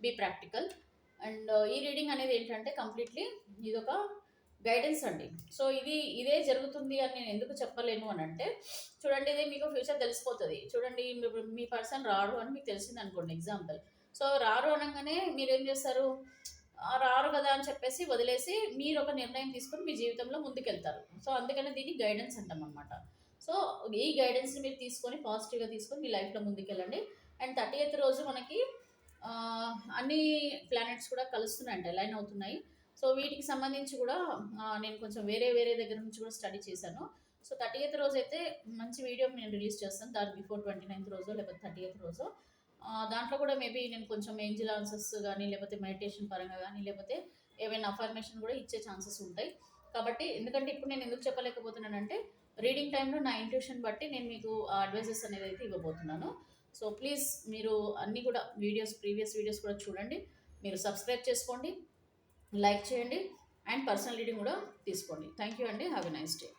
బీ ప్రాక్టికల్. అండ్ ఈ రీడింగ్ అనేది ఏంటంటే కంప్లీట్లీ ఇదొక గైడెన్స్ అండి. సో ఇదే జరుగుతుంది అని నేను ఎందుకు చెప్పలేను అని అంటే, చూడండి ఇది మీకు ఫ్యూచర్ తెలిసిపోతుంది. చూడండి మీ పర్సన్ రారు అని మీకు తెలిసింది అనుకోండి ఎగ్జాంపుల్. సో రారు అనగానే మీరేం చేస్తారు, రారు కదా అని చెప్పేసి వదిలేసి మీరు ఒక నిర్ణయం తీసుకొని మీ జీవితంలో ముందుకెళ్తారు. సో అందుకనే దీన్ని గైడెన్స్ అంటాం అనమాట. సో ఈ గైడెన్స్ని మీరు తీసుకొని పాజిటివ్గా తీసుకొని మీ లైఫ్లో ముందుకెళ్ళండి. అండ్ 30th రోజు మనకి అన్ని ప్లానెట్స్ కూడా కలుస్తున్నాయంట, అలైన్ అవుతున్నాయి. సో వీటికి సంబంధించి కూడా నేను కొంచెం వేరే వేరే దగ్గర నుంచి కూడా స్టడీ చేశాను. సో 30th రోజు అయితే మంచి వీడియో నేను రిలీజ్ చేస్తాను. దాని బిఫోర్ 29th రోజు లేకపోతే 30th రోజు దాంట్లో కూడా మేబీ నేను కొంచెం ఏంజిల్ ఆన్సర్స్ కానీ లేకపోతే మెడిటేషన్ పరంగా కానీ లేకపోతే ఏమైనా అఫర్మేషన్ కూడా ఇచ్చే ఛాన్సెస్ ఉంటాయి. కాబట్టి ఎందుకంటే ఇప్పుడు నేను ఎందుకు చెప్పలేకపోతున్నానంటే రీడింగ్ టైంలో నా ఇంట్యూషన్ బట్టి నేను మీకు అడ్వైజెస్ అనేది అయితే ఇవ్వబోతున్నాను. సో ప్లీజ్ మీరు అన్నీ కూడా ప్రీవియస్ వీడియోస్ కూడా చూడండి. మీరు సబ్స్క్రైబ్ చేసుకోండి, లైక్ చేయండి అండ్ పర్సనల్ రీడింగ్ కూడా తీసుకోండి. థ్యాంక్ యూ అండి. Have a nice day.